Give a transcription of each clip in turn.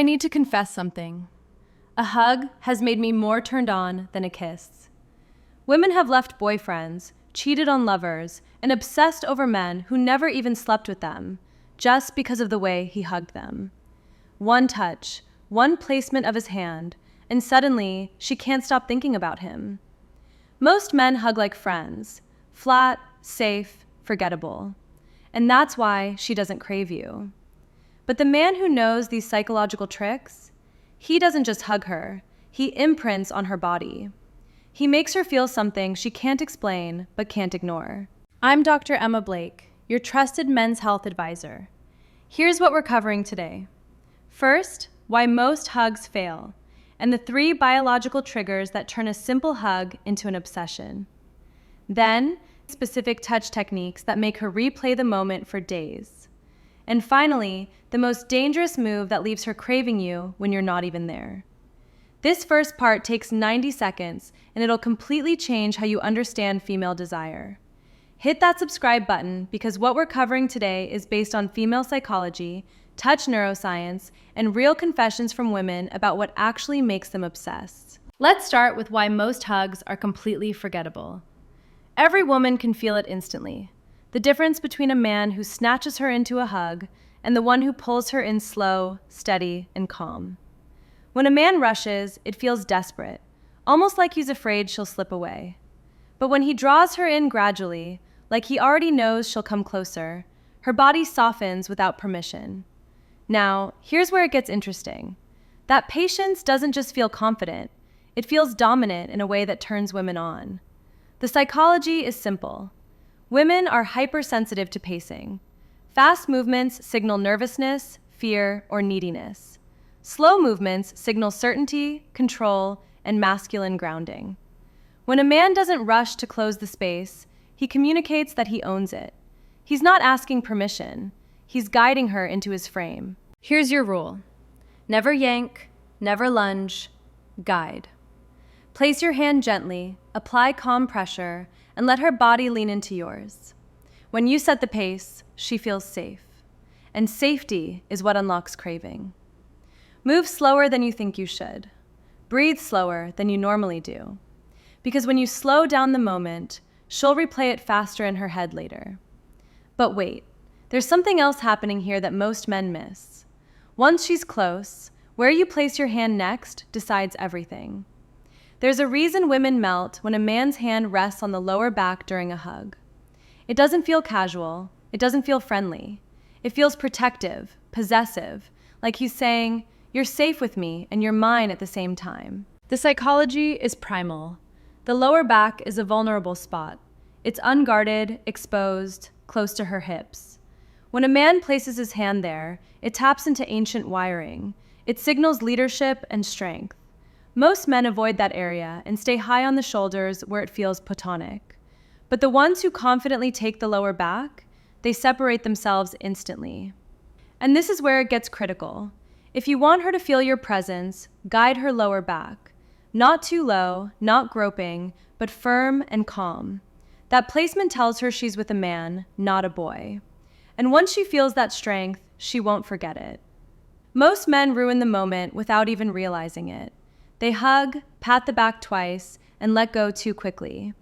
I need to confess something. A hug has made me more turned on than a kiss. Women have left boyfriends, cheated on lovers, and obsessed over men who never even slept with them, just because of the way he hugged them. One touch, one placement of his hand, and suddenly she can't stop thinking about him. Most men hug like friends, flat, safe, forgettable. And that's why she doesn't crave you. But the man who knows these psychological tricks, he doesn't just hug her, he imprints on her body. He makes her feel something she can't explain but can't ignore. I'm Dr. Emma Blake, your trusted men's health advisor. Here's what we're covering today. First, why most hugs fail, and the 3 biological triggers that turn a simple hug into an obsession. Then, specific touch techniques that make her replay the moment for days. And finally, the most dangerous move that leaves her craving you when you're not even there. This first part takes 90 seconds, and it'll completely change how you understand female desire. Hit that subscribe button because what we're covering today is based on female psychology, touch neuroscience, and real confessions from women about what actually makes them obsessed. Let's start with why most hugs are completely forgettable. Every woman can feel it instantly. The difference between a man who snatches her into a hug and the one who pulls her in slow, steady, and calm. When a man rushes, it feels desperate, almost like he's afraid she'll slip away. But when he draws her in gradually, like he already knows she'll come closer, her body softens without permission. Now, here's where it gets interesting. That patience doesn't just feel confident, it feels dominant in a way that turns women on. The psychology is simple. Women are hypersensitive to pacing. Fast movements signal nervousness, fear, or neediness. Slow movements signal certainty, control, and masculine grounding. When a man doesn't rush to close the space, he communicates that he owns it. He's not asking permission. He's guiding her into his frame. Here's your rule. Never yank, never lunge, guide. Place your hand gently, apply calm pressure, and let her body lean into yours. When you set the pace, she feels safe. And safety is what unlocks craving. Move slower than you think you should. Breathe slower than you normally do. Because when you slow down the moment, she'll replay it faster in her head later. But wait, there's something else happening here that most men miss. Once she's close, where you place your hand next decides everything. There's a reason women melt when a man's hand rests on the lower back during a hug. It doesn't feel casual. It doesn't feel friendly. It feels protective, possessive, like he's saying, "You're safe with me and you're mine at the same time." The psychology is primal. The lower back is a vulnerable spot. It's unguarded, exposed, close to her hips. When a man places his hand there, it taps into ancient wiring. It signals leadership and strength. Most men avoid that area and stay high on the shoulders where it feels platonic. But the ones who confidently take the lower back, they separate themselves instantly. And this is where it gets critical. If you want her to feel your presence, guide her lower back. Not too low, not groping, but firm and calm. That placement tells her she's with a man, not a boy. And once she feels that strength, she won't forget it. Most men ruin the moment without even realizing it. They hug, pat the back twice, and let go too quickly.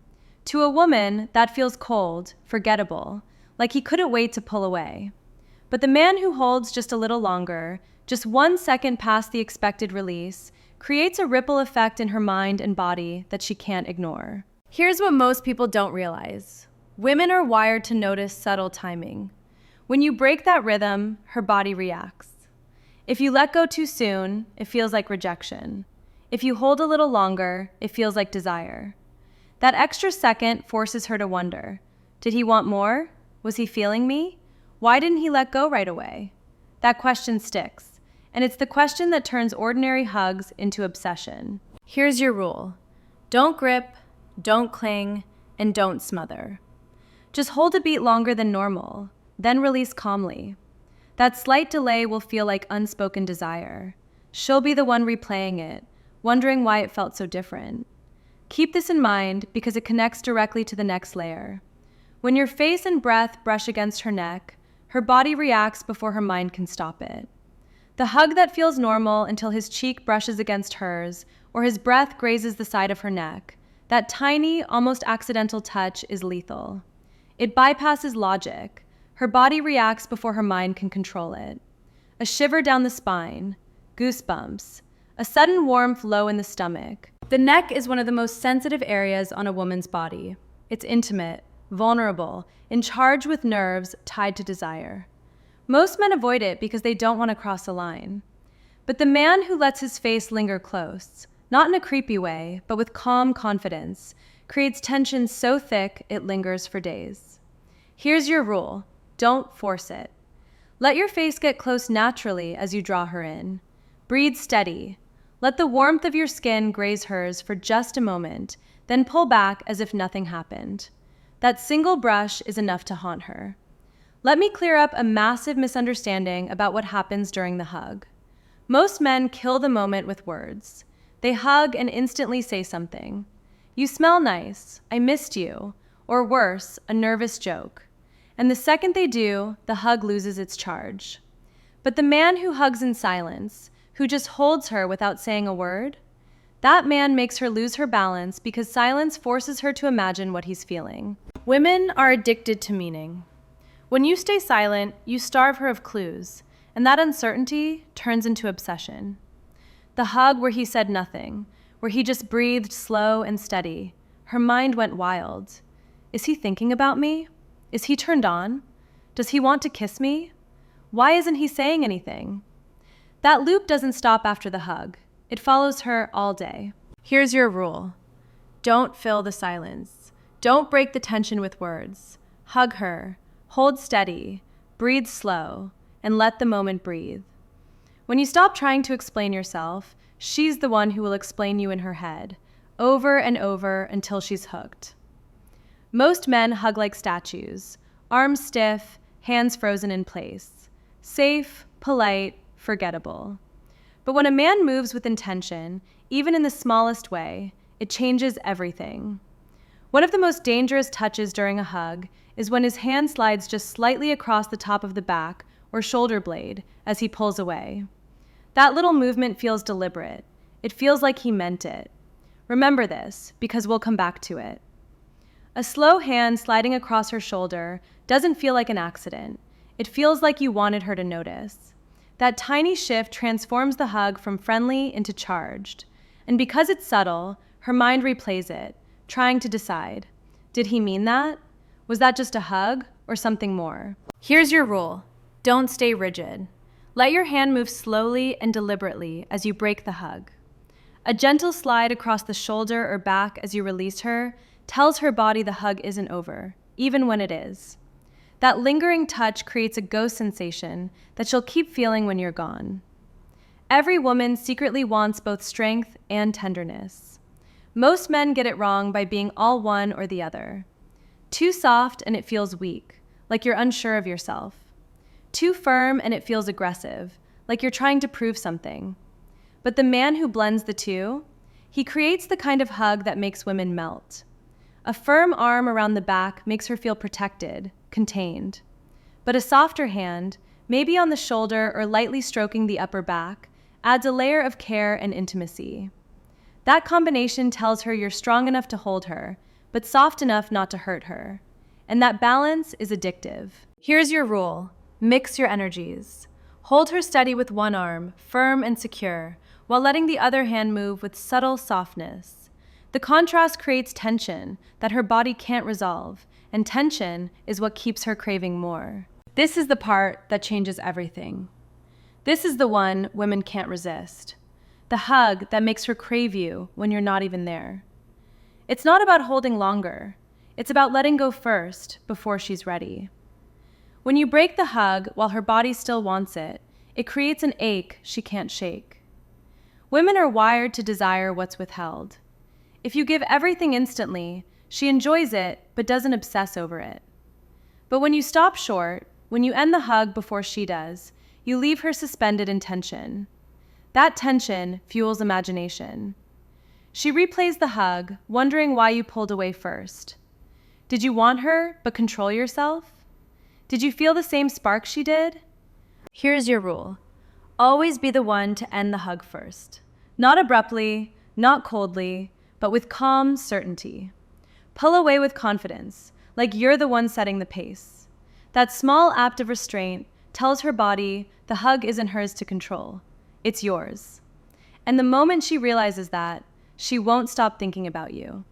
To a woman, that feels cold, forgettable, like he couldn't wait to pull away. But the man who holds just a little longer, just 1 second past the expected release, creates a ripple effect in her mind and body that she can't ignore. Here's what most people don't realize. Women are wired to notice subtle timing. When you break that rhythm, her body reacts. If you let go too soon, it feels like rejection. If you hold a little longer, it feels like desire. That extra second forces her to wonder, did he want more? Was he feeling me? Why didn't he let go right away? That question sticks, and it's the question that turns ordinary hugs into obsession. Here's your rule. Don't grip, don't cling, and don't smother. Just hold a beat longer than normal, then release calmly. That slight delay will feel like unspoken desire. She'll be the one replaying it, wondering why it felt so different. Keep this in mind because it connects directly to the next layer. When your face and breath brush against her neck, her body reacts before her mind can stop it. The hug that feels normal until his cheek brushes against hers or his breath grazes the side of her neck. That tiny, almost accidental touch is lethal. It bypasses logic. Her body reacts before her mind can control it. A shiver down the spine, goosebumps, a sudden warmth low in the stomach. The neck is one of the most sensitive areas on a woman's body. It's intimate, vulnerable, in charge with nerves tied to desire. Most men avoid it because they don't want to cross a line. But the man who lets his face linger close, not in a creepy way, but with calm confidence, creates tension so thick it lingers for days. Here's your rule: don't force it. Let your face get close naturally as you draw her in. Breathe steady. Let the warmth of your skin graze hers for just a moment, then pull back as if nothing happened. That single brush is enough to haunt her. Let me clear up a massive misunderstanding about what happens during the hug. Most men kill the moment with words. They hug and instantly say something. "You smell nice," "I missed you," or worse, a nervous joke. And the second they do, the hug loses its charge. But the man who hugs in silence, who just holds her without saying a word, that man makes her lose her balance because silence forces her to imagine what he's feeling. Women are addicted to meaning. When you stay silent, you starve her of clues, and that uncertainty turns into obsession. The hug where he said nothing, where he just breathed slow and steady, her mind went wild. Is he thinking about me? Is he turned on? Does he want to kiss me? Why isn't he saying anything? That loop doesn't stop after the hug. It follows her all day. Here's your rule. Don't fill the silence. Don't break the tension with words. Hug her. Hold steady, breathe slow, and let the moment breathe. When you stop trying to explain yourself, she's the one who will explain you in her head, over and over until she's hooked. Most men hug like statues, arms stiff, hands frozen in place. Safe, polite, forgettable. But when a man moves with intention, even in the smallest way, it changes everything. One of the most dangerous touches during a hug is when his hand slides just slightly across the top of the back or shoulder blade as he pulls away. That little movement feels deliberate. It feels like he meant it. Remember this, because we'll come back to it. A slow hand sliding across her shoulder doesn't feel like an accident. It feels like you wanted her to notice. That tiny shift transforms the hug from friendly into charged. And because it's subtle, her mind replays it, trying to decide. Did he mean that? Was that just a hug or something more? Here's your rule. Don't stay rigid. Let your hand move slowly and deliberately as you break the hug. A gentle slide across the shoulder or back as you release her tells her body the hug isn't over, even when it is. That lingering touch creates a ghost sensation that she'll keep feeling when you're gone. Every woman secretly wants both strength and tenderness. Most men get it wrong by being all one or the other. Too soft and it feels weak, like you're unsure of yourself. Too firm and it feels aggressive, like you're trying to prove something. But the man who blends the two, he creates the kind of hug that makes women melt. A firm arm around the back makes her feel protected, contained. But a softer hand, maybe on the shoulder or lightly stroking the upper back, adds a layer of care and intimacy. That combination tells her you're strong enough to hold her, but soft enough not to hurt her. And that balance is addictive. Here's your rule. Mix your energies. Hold her steady with one arm, firm and secure, while letting the other hand move with subtle softness. The contrast creates tension that her body can't resolve, and tension is what keeps her craving more. This is the part that changes everything. This is the one women can't resist. The hug that makes her crave you when you're not even there. It's not about holding longer. It's about letting go first before she's ready. When you break the hug while her body still wants it, it creates an ache she can't shake. Women are wired to desire what's withheld. If you give everything instantly, she enjoys it but doesn't obsess over it. But when you stop short, when you end the hug before she does, you leave her suspended in tension. That tension fuels imagination. She replays the hug, wondering why you pulled away first. Did you want her but control yourself? Did you feel the same spark she did? Here's your rule. Always be the one to end the hug first. Not abruptly, not coldly, but with calm certainty. Pull away with confidence, like you're the one setting the pace. That small act of restraint tells her body the hug isn't hers to control. It's yours. And the moment she realizes that, she won't stop thinking about you.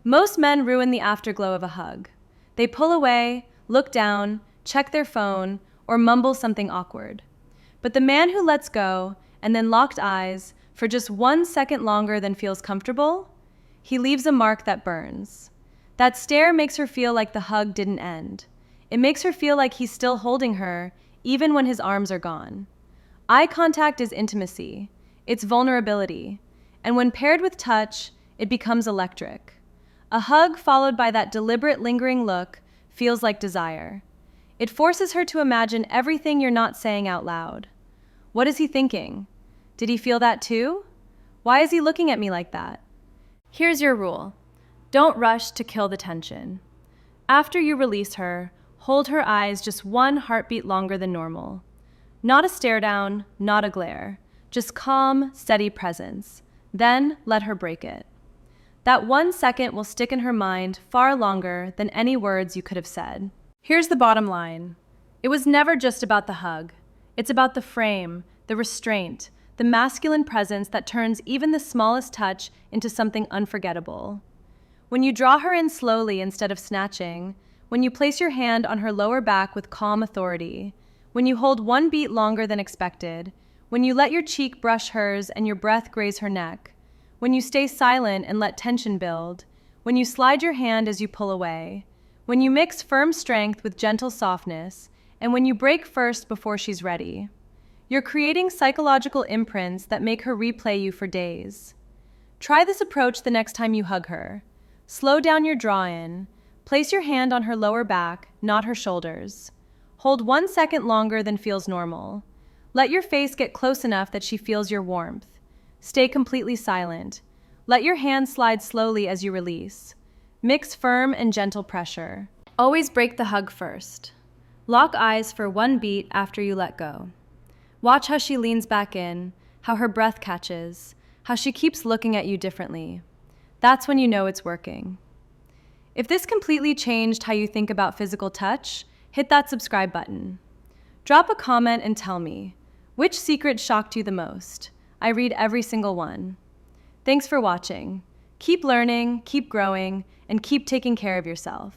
Most men ruin the afterglow of a hug. They pull away, look down, check their phone, or mumble something awkward. But the man who lets go and then locked eyes for just 1 second longer than feels comfortable, he leaves a mark that burns. That stare makes her feel like the hug didn't end. It makes her feel like he's still holding her, even when his arms are gone. Eye contact is intimacy. It's vulnerability. And when paired with touch, it becomes electric. A hug followed by that deliberate lingering look feels like desire. It forces her to imagine everything you're not saying out loud. What is he thinking? Did he feel that too? Why is he looking at me like that? Here's your rule. Don't rush to kill the tension. After you release her, hold her eyes just 1 heartbeat longer than normal. Not a stare down, not a glare. Just calm, steady presence. Then let her break it. That 1 second will stick in her mind far longer than any words you could have said. Here's the bottom line. It was never just about the hug. It's about the frame, the restraint, the masculine presence that turns even the smallest touch into something unforgettable. When you draw her in slowly instead of snatching, when you place your hand on her lower back with calm authority, when you hold 1 beat longer than expected, when you let your cheek brush hers and your breath graze her neck, when you stay silent and let tension build, when you slide your hand as you pull away, when you mix firm strength with gentle softness, and when you break first before she's ready, you're creating psychological imprints that make her replay you for days. Try this approach the next time you hug her. Slow down your draw-in. Place your hand on her lower back, not her shoulders. Hold 1 second longer than feels normal. Let your face get close enough that she feels your warmth. Stay completely silent. Let your hand slide slowly as you release. Mix firm and gentle pressure. Always break the hug first. Lock eyes for 1 beat after you let go. Watch how she leans back in, how her breath catches, how she keeps looking at you differently. That's when you know it's working. If this completely changed how you think about physical touch, hit that subscribe button. Drop a comment and tell me, which secret shocked you the most? I read every single one. Thanks for watching. Keep learning, keep growing, and keep taking care of yourself.